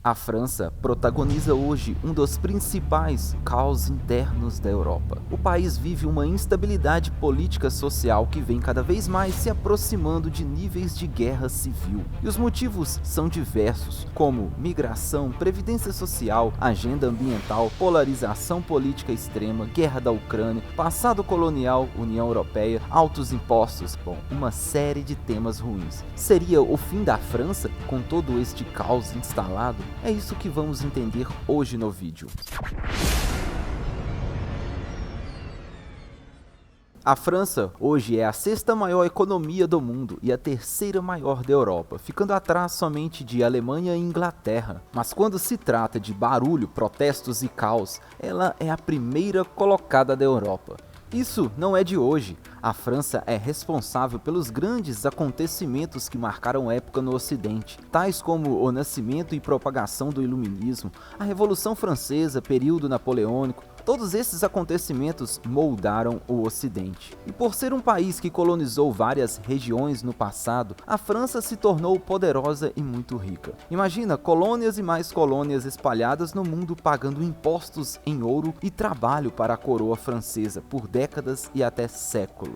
A França protagoniza hoje um dos principais caos internos da Europa. O país vive uma instabilidade política social que vem cada vez mais se aproximando de níveis de guerra civil. E os motivos são diversos, como migração, previdência social, agenda ambiental, polarização política extrema, guerra da Ucrânia, passado colonial, União Europeia, altos impostos, uma série de temas ruins. Seria o fim da França com todo este caos instalado? É isso que vamos entender hoje no vídeo. A França hoje é a sexta maior economia do mundo e a terceira maior da Europa, ficando atrás somente de Alemanha e Inglaterra. Mas quando se trata de barulho, protestos e caos, ela é a primeira colocada da Europa. Isso não é de hoje. A França é responsável pelos grandes acontecimentos que marcaram época no Ocidente, tais como o nascimento e propagação do Iluminismo, a Revolução Francesa, período napoleônico. Todos esses acontecimentos moldaram o Ocidente. E por ser um país que colonizou várias regiões no passado, a França se tornou poderosa e muito rica. Imagina colônias e mais colônias espalhadas no mundo pagando impostos em ouro e trabalho para a coroa francesa por décadas e até séculos.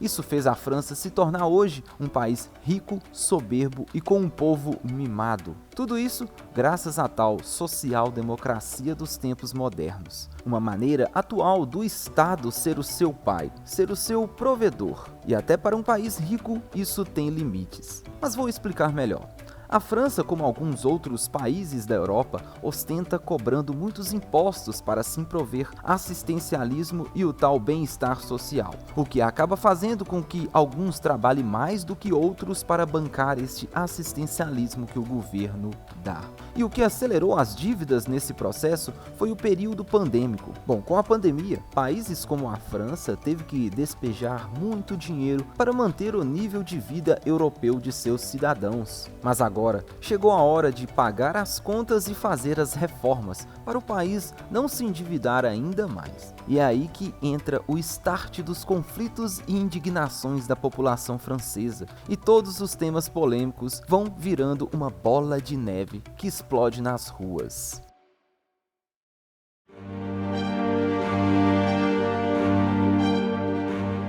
Isso fez a França se tornar hoje um país rico, soberbo e com um povo mimado. Tudo isso graças à tal social-democracia dos tempos modernos. Uma maneira atual do Estado ser o seu pai, ser o seu provedor. E até para um país rico, isso tem limites. Mas vou explicar melhor. A França, como alguns outros países da Europa, ostenta cobrando muitos impostos para se prover assistencialismo e o tal bem-estar social, o que acaba fazendo com que alguns trabalhem mais do que outros para bancar este assistencialismo que o governo dá. E o que acelerou as dívidas nesse processo foi o período pandêmico. Bom, com a pandemia, países como a França teve que despejar muito dinheiro para manter o nível de vida europeu de seus cidadãos. Mas agora chegou a hora de pagar as contas e fazer as reformas para o país não se endividar ainda mais. E é aí que entra o start dos conflitos e indignações da população francesa, e todos os temas polêmicos vão virando uma bola de neve que explode nas ruas.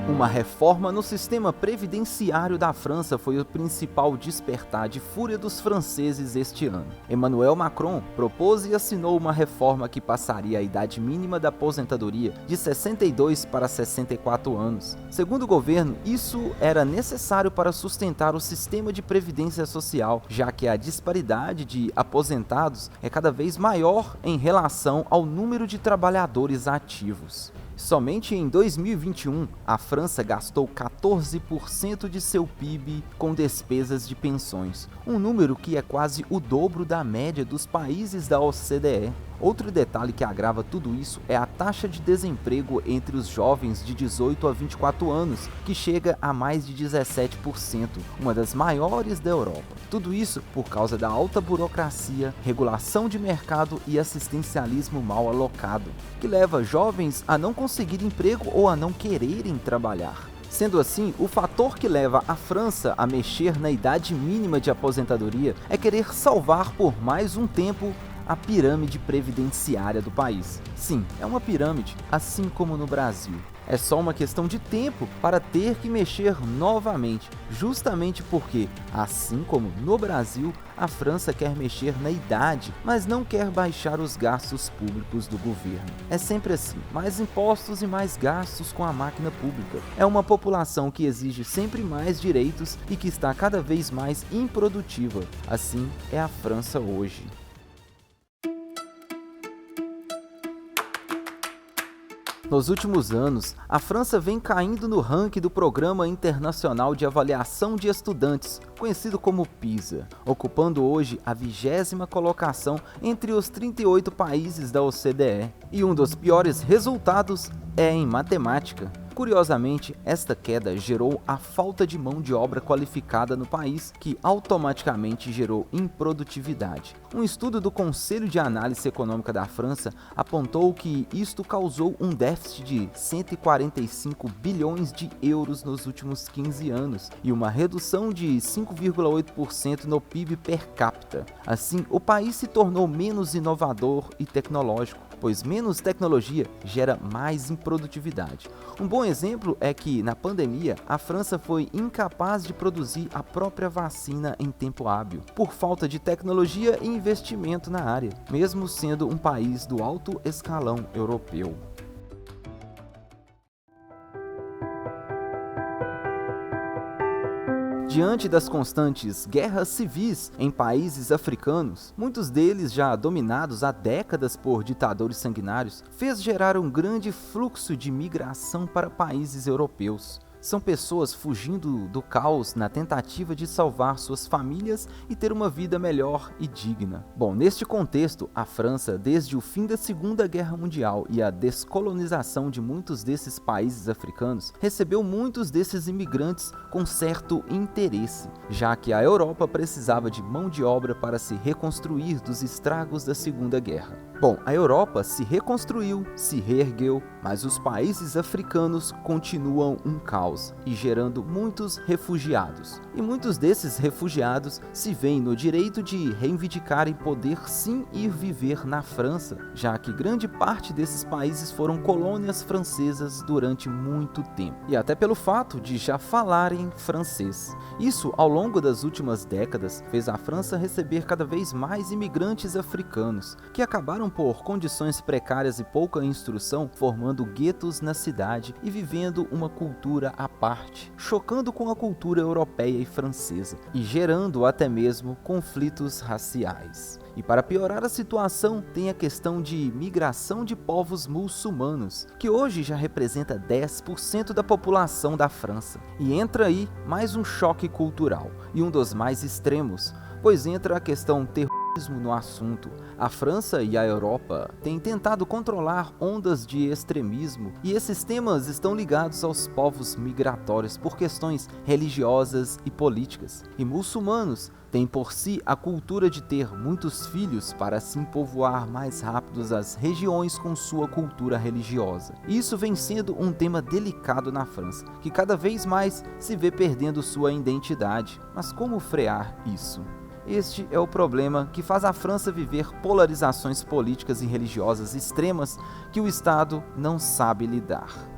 Uma reforma no sistema previdenciário da França foi o principal despertar de fúria dos franceses este ano. Emmanuel Macron propôs e assinou uma reforma que passaria a idade mínima da aposentadoria de 62 para 64 anos. Segundo o governo, isso era necessário para sustentar o sistema de previdência social, já que a disparidade de aposentados é cada vez maior em relação ao número de trabalhadores ativos. Somente em 2021, a França gastou 14% de seu PIB com despesas de pensões, um número que é quase o dobro da média dos países da OCDE. Outro detalhe que agrava tudo isso é a taxa de desemprego entre os jovens de 18 a 24 anos, que chega a mais de 17%, uma das maiores da Europa. Tudo isso por causa da alta burocracia, regulação de mercado e assistencialismo mal alocado, que leva jovens a não conseguir emprego ou a não quererem trabalhar. Sendo assim, o fator que leva a França a mexer na idade mínima de aposentadoria é querer salvar por mais um tempo a pirâmide previdenciária do país. Sim, é uma pirâmide, assim como no Brasil. É só uma questão de tempo para ter que mexer novamente, justamente porque, assim como no Brasil, a França quer mexer na idade, mas não quer baixar os gastos públicos do governo. É sempre assim, mais impostos e mais gastos com a máquina pública. É uma população que exige sempre mais direitos e que está cada vez mais improdutiva. Assim é a França hoje. Nos últimos anos, a França vem caindo no ranking do Programa Internacional de Avaliação de Estudantes, conhecido como PISA, ocupando hoje a 20ª colocação entre os 38 países da OCDE. E um dos piores resultados é em matemática. Curiosamente, esta queda gerou a falta de mão de obra qualificada no país, que automaticamente gerou improdutividade. Um estudo do Conselho de Análise Econômica da França apontou que isto causou um déficit de 145 bilhões de euros nos últimos 15 anos e uma redução de 5,8% no PIB per capita. Assim, o país se tornou menos inovador e tecnológico, pois menos tecnologia gera mais improdutividade. Um bom exemplo é que, na pandemia, a França foi incapaz de produzir a própria vacina em tempo hábil, por falta de tecnologia e investimento na área, mesmo sendo um país do alto escalão europeu. Diante das constantes guerras civis em países africanos, muitos deles já dominados há décadas por ditadores sanguinários, fez gerar um grande fluxo de migração para países europeus. São pessoas fugindo do caos na tentativa de salvar suas famílias e ter uma vida melhor e digna. Bom, neste contexto, a França, desde o fim da Segunda Guerra Mundial e a descolonização de muitos desses países africanos, recebeu muitos desses imigrantes com certo interesse, já que a Europa precisava de mão de obra para se reconstruir dos estragos da Segunda Guerra. Bom, a Europa se reconstruiu, se reergueu, mas os países africanos continuam um caos e gerando muitos refugiados. E muitos desses refugiados se veem no direito de reivindicarem poder sim ir viver na França, já que grande parte desses países foram colônias francesas durante muito tempo, e até pelo fato de já falarem francês. Isso, ao longo das últimas décadas, fez a França receber cada vez mais imigrantes africanos, que acabaram por condições precárias e pouca instrução, formando guetos na cidade e vivendo uma cultura à parte, chocando com a cultura europeia e francesa, e gerando até mesmo conflitos raciais. E para piorar a situação, tem a questão de migração de povos muçulmanos, que hoje já representa 10% da população da França. E entra aí mais um choque cultural, e um dos mais extremos, pois entra a questão terrorismo no assunto. A França e a Europa têm tentado controlar ondas de extremismo, e esses temas estão ligados aos povos migratórios por questões religiosas e políticas. E muçulmanos têm por si a cultura de ter muitos filhos para assim povoar mais rápido as regiões com sua cultura religiosa. Isso vem sendo um tema delicado na França, que cada vez mais se vê perdendo sua identidade. Mas como frear isso? Este é o problema que faz a França viver polarizações políticas e religiosas extremas que o Estado não sabe lidar.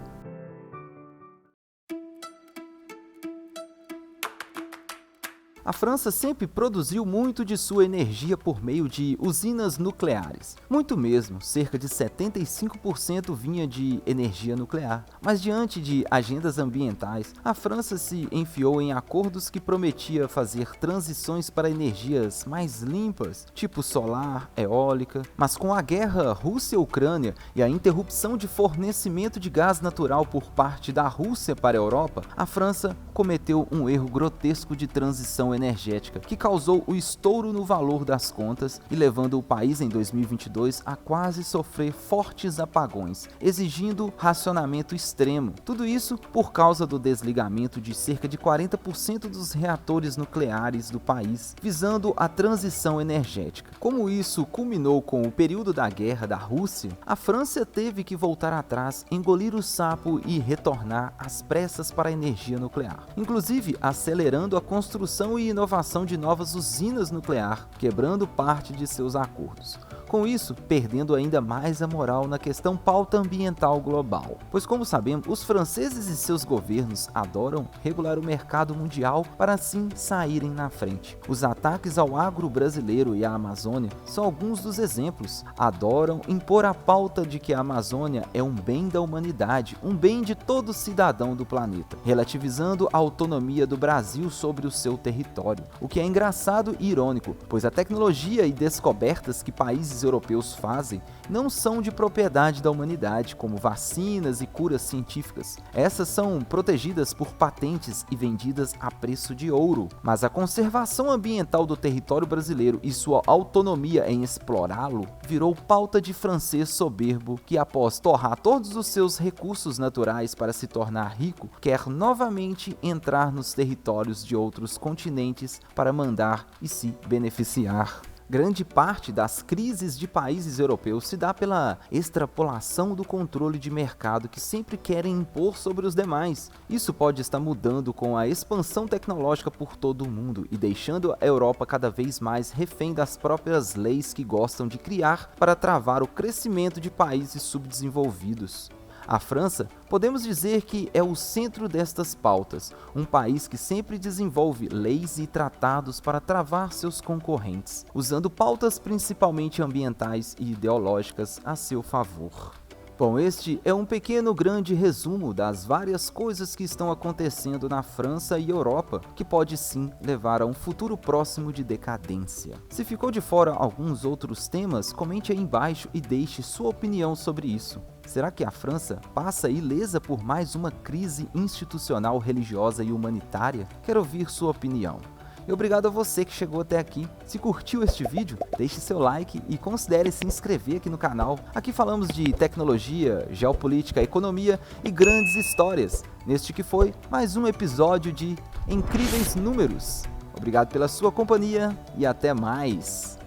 A França sempre produziu muito de sua energia por meio de usinas nucleares. Muito mesmo, cerca de 75% vinha de energia nuclear. Mas diante de agendas ambientais, a França se enfiou em acordos que prometia fazer transições para energias mais limpas, tipo solar, eólica. Mas com a guerra Rússia-Ucrânia e a interrupção de fornecimento de gás natural por parte da Rússia para a Europa, a França cometeu um erro grotesco de transição energética, que causou o estouro no valor das contas e levando o país em 2022 a quase sofrer fortes apagões, exigindo racionamento extremo. Tudo isso por causa do desligamento de cerca de 40% dos reatores nucleares do país, visando a transição energética. Como isso culminou com o período da guerra da Rússia, a França teve que voltar atrás, engolir o sapo e retornar às pressas para a energia nuclear, inclusive acelerando a construção e inovação de novas usinas nucleares, quebrando parte de seus acordos. Com isso, perdendo ainda mais a moral na questão pauta ambiental global. Pois, como sabemos, os franceses e seus governos adoram regular o mercado mundial para assim saírem na frente. Os ataques ao agro brasileiro e à Amazônia são alguns dos exemplos. Adoram impor a pauta de que a Amazônia é um bem da humanidade, um bem de todo cidadão do planeta, relativizando a autonomia do Brasil sobre o seu território. O que é engraçado e irônico, pois a tecnologia e descobertas que países países europeus fazem não são de propriedade da humanidade, como vacinas e curas científicas. Essas são protegidas por patentes e vendidas a preço de ouro. Mas a conservação ambiental do território brasileiro e sua autonomia em explorá-lo virou pauta de francês soberbo que, após torrar todos os seus recursos naturais para se tornar rico, quer novamente entrar nos territórios de outros continentes para mandar e se beneficiar. Grande parte das crises de países europeus se dá pela extrapolação do controle de mercado que sempre querem impor sobre os demais. Isso pode estar mudando com a expansão tecnológica por todo o mundo e deixando a Europa cada vez mais refém das próprias leis que gostam de criar para travar o crescimento de países subdesenvolvidos. A França, podemos dizer que é o centro destas pautas, um país que sempre desenvolve leis e tratados para travar seus concorrentes, usando pautas principalmente ambientais e ideológicas a seu favor. Bom, este é um pequeno grande resumo das várias coisas que estão acontecendo na França e Europa, que pode sim levar a um futuro próximo de decadência. Se ficou de fora alguns outros temas, comente aí embaixo e deixe sua opinião sobre isso. Será que a França passa ilesa por mais uma crise institucional, religiosa e humanitária? Quero ouvir sua opinião. E obrigado a você que chegou até aqui. Se curtiu este vídeo, deixe seu like e considere se inscrever aqui no canal. Aqui falamos de tecnologia, geopolítica, economia e grandes histórias. Neste que foi mais um episódio de Incríveis Números. Obrigado pela sua companhia e até mais.